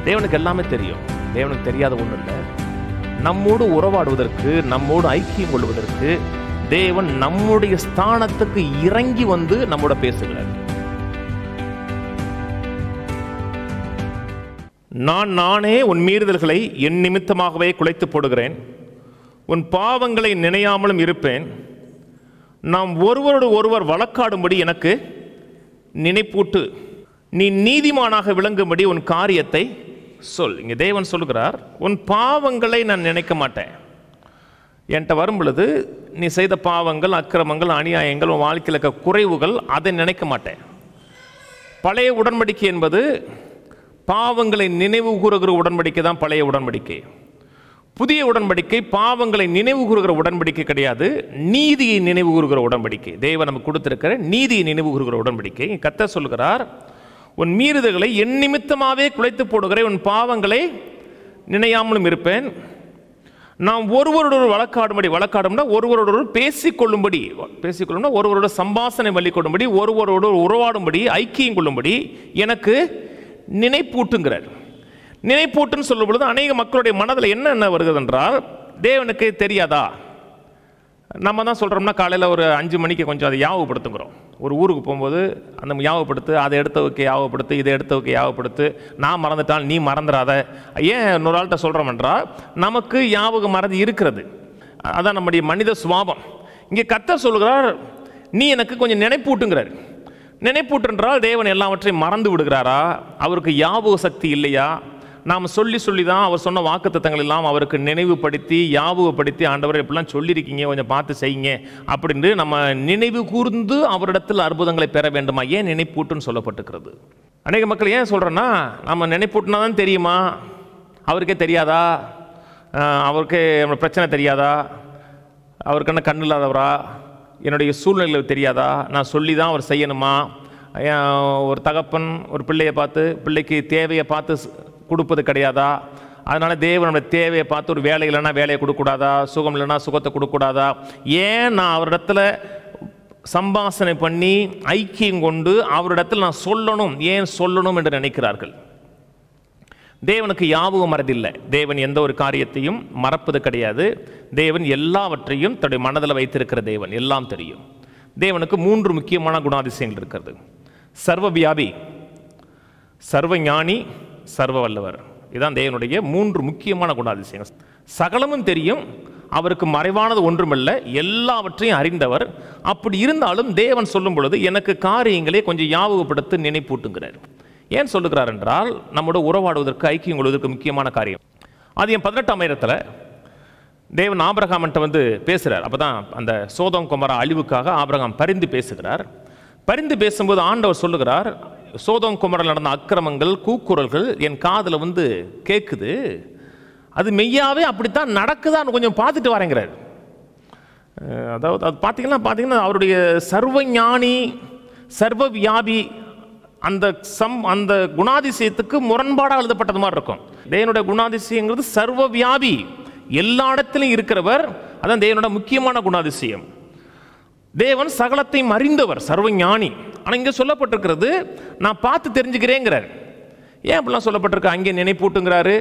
தேவனுக்கு எல்லாமே தெரியும். தேவனுக்கு தெரியாத ஒன்றும் இல்லை. நம்மோடு உறவாடுவதற்கு, நம்மோடு ஐக்கியம் கொள்வதற்கு தேவன் நம்முடைய ஸ்தானத்துக்கு இறங்கி வந்து நம்மோட பேசுகிறார். நானே உன் மீறுதல்களை என் நிமித்தமாகவே குலைத்து போடுகிறேன், உன் பாவங்களை நினையாமலும் இருப்பேன். நாம் ஒருவரோடு ஒருவர் வழக்காடும்படி எனக்கு நினைப்பூட்டு, நீ நீதிமானாக விளங்கும்படி உன் காரியத்தை சொல். இங்கே தேவன் சொல்லுகிறார், உன் பாவங்களை நான் நினைக்க மாட்டேன். என்கிட்ட வரும் பொழுது நீ செய்த பாவங்கள், அக்கிரமங்கள், அநியாயங்கள், உன் வாழ்க்கையில் இருக்க குறைவுகள், அதை நினைக்க மாட்டேன். பழைய உடன்படிக்கை என்பது பாவங்களை நினைவு கூறுகிற உடன்படிக்கை தான் பழைய உடன்படிக்கை. புதிய உடன்படிக்கை பாவங்களை நினைவு கூறுகிற உடன்படிக்கை கிடையாது, நீதியை நினைவு கூறுகிற உடன்படிக்கை. தேவன் நமக்கு கொடுத்திருக்கிற நீதியை நினைவு கூறுகிற உடன்படிக்கை. கர்த்தர் சொல்கிறார், உன் மீறுதல்களை என் நிமித்தமாகவே குலைத்து போடுகிறேன், உன் பாவங்களை நினையாமலும் இருப்பேன். நாம் ஒருவரோடு வழக்காடும்படி ஒருவரோடு பேசிக்கொள்ளும்படி, ஒருவரோட சம்பாசனை வழிகொள்ளும்படி, ஒருவரோடு உறவாடும்படி, ஐக்கியம் கொள்ளும்படி எனக்கு நினைப்பூட்டுங்கிறார். நினைப்பூட்டுன்னு சொல்லும் பொழுது அநேக மக்களுடைய மனதில் என்ன வருகிறது என்றால், தேவனுக்கு தெரியாதா? நம்ம தான் சொல்கிறோம்னா காலையில் ஒரு 5 மணிக்கு கொஞ்சம் அதை யாவப்படுத்துங்கிறோம். ஒரு ஊருக்கு போகும்போது அந்த யாவப்படுத்து, அதை எடுத்தவுக்கு யாவப்படுத்து, இதை எடுத்தவுக்கு யாவப்படுத்து, நான் மறந்துட்டால் நீ மறந்துடாத. ஏன் இன்னொரு ஆள்கிட்ட சொல்கிறோம் என்றால், நமக்கு யாபகம் மறதி இருக்கிறது, அதான் நம்முடைய மனித சுபாவம். இங்கே கர்த்தர் சொல்கிறார், நீ எனக்கு கொஞ்சம் நினைப்பூட்டுங்கிறார். நினைப்பூட்டென்றால் தேவன் எல்லாவற்றையும் மறந்து விடுகிறாரா? அவருக்கு யாபக சக்தி இல்லையா? நாம் சொல்லி தான் அவர் சொன்ன வாக்குத்தத்தங்கள் எல்லாம் அவருக்கு நினைவுபடுத்தி யாபகப்படுத்தி, ஆண்டவர் எப்படிலாம் சொல்லியிருக்கீங்க, கொஞ்சம் பார்த்து செய்யுங்க அப்படின்னு நம்ம நினைவு கூர்ந்து அவரிடத்தில் அற்புதங்களை பெற வேண்டுமா? ஏன் நினைப்பூட்டுன்னு சொல்லப்பட்டிருக்கிறது? அநேக மக்கள் ஏன் சொல்கிறேன்னா, நம்ம நினைப்பூட்டினா தான் தெரியுமா, அவருக்கே தெரியாதா? அவருக்கே பிரச்சனை தெரியாதா? அவருக்கு என்ன கண்ணு இல்லாதவரா? என்னுடைய சூழ்நிலைகள் தெரியாதா? நான் சொல்லி தான் அவர் செய்யணுமா? ஒரு தகப்பன் ஒரு பிள்ளையை பார்த்து, பிள்ளைக்கு தேவையை பார்த்து கொடுப்பது கிடையாதா? அதனால் தேவனுடைய தேவையை பார்த்து, ஒரு வேலை இல்லைன்னா வேலையை கொடுக்கக்கூடாதா? சுகம் இல்லைன்னா சுகத்தை கொடுக்கக்கூடாதா? ஏன் நான் அவரிடத்துல சம்பாசனை பண்ணி ஐக்கியம் கொண்டு அவரிடத்தில் நான் சொல்லணும், ஏன் சொல்லணும் என்று நினைக்கிறார்கள். தேவனுக்கு யாபகம் மறதில்லை. தேவன் எந்த ஒரு காரியத்தையும் மறப்பது கிடையாது. தேவன் எல்லாவற்றையும் தன்னுடைய மனதில் வைத்திருக்கிற தேவன், எல்லாம் தெரியும். தேவனுக்கு 3 முக்கியமான குணாதிசயங்கள் இருக்கிறது. சர்வ வியாபி, சர்வ ஞானி, சர்வ வல்லவர். இதுதான் தேவனுடைய 3 முக்கியமான குணாதிசயங்கள். சகலமும் தெரியும், அவருக்கு மறைவானது ஒன்றுமில்ல, எல்லாவற்றையும் அறிந்தவர். அப்படி இருந்தாலும் தேவன் சொல்லும் பொழுது எனக்கு காரியங்களே கொஞ்சம் ஞாபகப்படுத்த நினைப்பூட்டுங்கிறார். ஏன் சொல்லுகிறார் என்றால், நம்மோட உறவாடுவதற்கு, ஐக்கியம் கொள்வதற்கு முக்கியமான காரியம். அது 18 தேவன் ஆபிரகாம்கிட்ட வந்து பேசுகிறார். அப்போ தான் அந்த சோதோம் கொமோரா அழிவுக்காக ஆபிரகாம் பரிந்து பேசுகிறார். பரிந்து பேசும்போது ஆண்டவர் சொல்லுகிறார், சோதோம் கொமோராவில் நடந்த அக்கிரமங்கள், கூக்குரல்கள் என் காதில் வந்து கேட்குது, அது மெய்யாவே அப்படித்தான் நடக்குதான்னு கொஞ்சம் பார்த்துட்டு வரேங்கிறார். அதாவது அது பார்த்தீங்கன்னா அவருடைய சர்வ ஞானி, சர்வ வியாபி அந்த குணாதிசயத்துக்கு முரண்பாடாக எழுதப்பட்டது மாதிரி இருக்கும். தேவனுடைய குணாதிசயங்கிறது சர்வ வியாபி, எல்லா இடத்திலும் இருக்கிறவர். அதான் தேவனோட முக்கியமான குணாதிசயம். தேவன் சகலத்தையும் அறிந்தவர், சர்வ ஞானி. ஆனால் இங்கே சொல்லப்பட்டிருக்கிறது நான் பார்த்து தெரிஞ்சுக்கிறேங்கிறார். ஏன் அப்படிலாம் சொல்லப்பட்டிருக்கு? அங்கே நினைப்பூட்டுங்கிறாரு,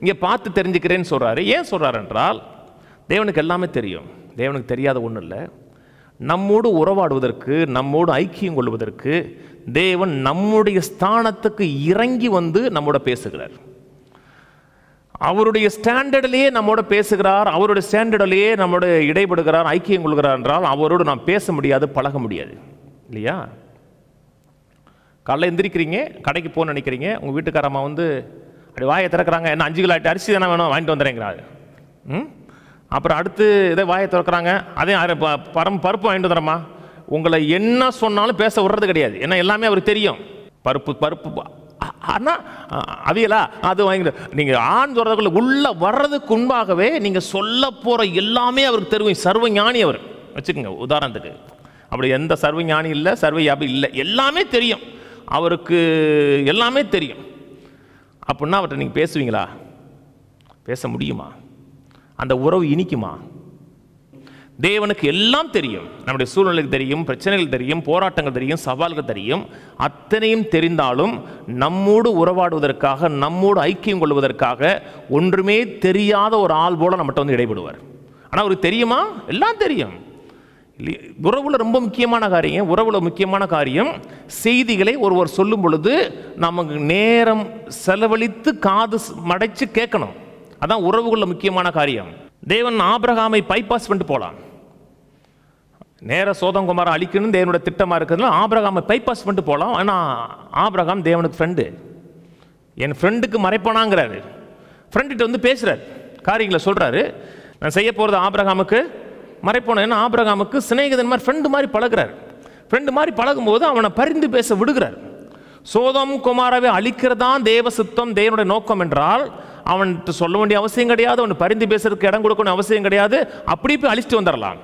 இங்கே பார்த்து தெரிஞ்சுக்கிறேன்னு சொல்கிறாரு. ஏன் சொல்கிறார் என்றால், தேவனுக்கு எல்லாமே தெரியும். தேவனுக்கு தெரியாத ஒன்றும் இல்லை. நம்மோடு உறவாடுவதற்கு, நம்மோடு ஐக்கியம் கொள்வதற்கு தேவன் நம்முடைய ஸ்தானத்துக்கு இறங்கி வந்து நம்மோட பேசுகிறார். அவருடைய ஸ்டாண்டர்டிலேயே நம்மோட பேசுகிறார், அவருடைய ஸ்டாண்டர்டிலேயே நம்மோட இடைபடுகிறார், ஐக்கியம் கொள்கிறார் என்றால் அவரோடு நாம் பேச முடியாது, பழக முடியாது இல்லையா? காலைல எந்திரிக்கிறீங்க, கடைக்கு போக நினைக்கிறீங்க, உங்கள் வீட்டுக்காரம்மா வந்து அப்படி வாயை திறக்கிறாங்க, என்ன 5 கிலோ அரிசி தானே வேணும், வாங்கிட்டு வந்துடுறேங்கிறாரு. அப்புறம் அடுத்து இதை வாயை திறக்கிறாங்க, அதே பருப்பு வாங்கிட்டு வந்துடுறம்மா. உங்களை என்ன சொன்னாலும் பேச விடுறது கிடையாது, ஏன்னா எல்லாமே அவருக்கு தெரியும். பருப்பு ஆனால் அவியலா அது வாங்கிட்டு நீங்கள் ஆண் சொல்கிறதுக்குள்ள உள்ளே வர்றதுக்கு முன்பாகவே நீங்கள் சொல்ல போகிற எல்லாமே அவருக்கு தெரியும். சர்வ ஞானி அவர் வச்சுக்கோங்க. உதாரணத்துக்கு அப்படி எந்த சர்வ ஞானி இல்லை, சர்வ யாபி இல்லை, எல்லாமே தெரியும் அவருக்கு, எல்லாமே தெரியும். அப்படின்னா அவர்கிட்ட நீங்கள் பேசுவீங்களா? பேச முடியுமா? அந்த உறவு இனிக்குமா? தேவனுக்கு எல்லாம் தெரியும். நம்முடைய சூழ்நிலைக்கு தெரியும், பிரச்சனைகள் தெரியும், போராட்டங்கள் தெரியும், சவால்கள் தெரியும். அத்தனையும் தெரிந்தாலும் நம்மோடு உறவாடுவதற்காக, நம்மோடு ஐக்கியம் கொள்வதற்காக ஒன்றுமே தெரியாத ஒரு ஆள் போல நம்மகிட்ட வந்து இடைபடுவார். ஆனால் அவருக்கு தெரியுமா? எல்லாம் தெரியும். உறவுல ரொம்ப முக்கியமான காரியம் செய்திகளை ஒருவர் சொல்லும் பொழுது நமக்கு நேரம் செலவழித்து காது மடைச்சு கேட்கணும். அதான் உறவுகள முக்கியமான காரியம். தேவன் ஆபிரகாமை பைபாஸ் பண்ணிட்டு போகலாம். நேர சோதம் குமாரை அழிக்கணும் தேவனுடைய திட்டமாக இருக்கிறதுனால ஆபிரகாமை பைபாஸ் பண்ணிட்டு போகலாம். ஆனால் ஆபிரகாம் தேவனுக்கு ஃப்ரெண்டு. என் ஃப்ரெண்டுக்கு மறைப்பானாங்கிறாரு. ஃப்ரெண்டுகிட்ட வந்து பேசுகிறார், காரியங்களை சொல்கிறாரு. நான் செய்ய போகிறது ஆபிரகாமுக்கு மறைப்போன. ஏன்னா ஆபிரகாமுக்கு சிநேகிதன் மாதிரி ஃப்ரெண்டு மாதிரி பழகிறார். ஃப்ரெண்டு மாதிரி பழகும்போது அவனை பரிந்து பேச விடுகிறார். சோதம் குமாராவை அழிக்கிறதான் தேவ சித்தம், தேவனுடைய நோக்கம் என்றால் அவன்கிட்ட சொல்ல வேண்டிய அவசியம் கிடையாது, அவன் பரிந்து பேசுறதுக்கு இடம் கொடுக்கணும் அவசியம் கிடையாது. அப்படி போய் அழிச்சிட்டு வந்துடலாம்.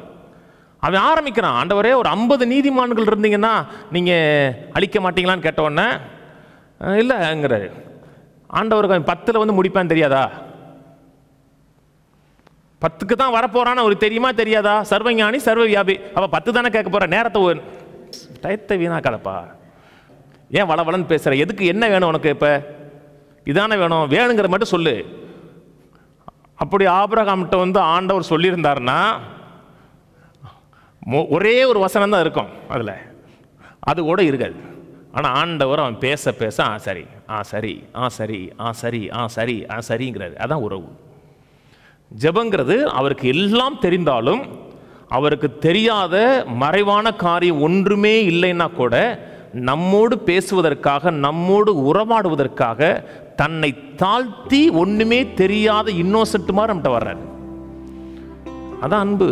அவன் ஆரம்பிக்கிறான், ஆண்டவரே ஒரு 50 நீதிமான்கள் இருந்தீங்கன்னா நீங்கள் அழிக்க மாட்டீங்களான்னு கேட்டவுடனே இல்லைங்கிறாரு. ஆண்டவருக்கு 10ல் வந்து முடிப்பான்னு தெரியாதா? 10க்கு தான் வரப்போறான்னு அவருக்கு தெரியுமா தெரியாதா? சர்வஞானி சர்வ வியாபி. அப்போ 10 தானே கேட்க போற. நேரத்தை டயத்தை வீணாக்காதப்பா. ஏன் வளவளன்னு பேசுற? எதுக்கு என்ன வேணும் உனக்கு? இப்போ இதானே வேணும், வேணுங்கிற மட்டும் சொல்லு. அப்படி ஆபிரகாம்கிட்ட வந்து ஆண்டவர் சொல்லியிருந்தாருன்னா ஒரே ஒரு வசனம் தான் இருக்கும் அதில், அது கூட இருக்காது. ஆனால் ஆண்டவர் அவன் பேச பேச சரி சரி சரி சரி சரி சரிங்கிறாரு. அதான் உறவு. ஜெபங்கிறது அவருக்கு எல்லாம் தெரிந்தாலும் அவருக்கு தெரியாத மறைவான காரியம் ஒன்றுமே இல்லைன்னா கூட நம்மோடு பேசுவதற்காக, நம்மோடு உறவாடுவதற்காக தன்னை தாழ்த்தி ஒன்றுமே தெரியாத இன்னோசென்ட் மாதிரி நம்மகிட்ட வர்றாரு. அதான் அன்பு.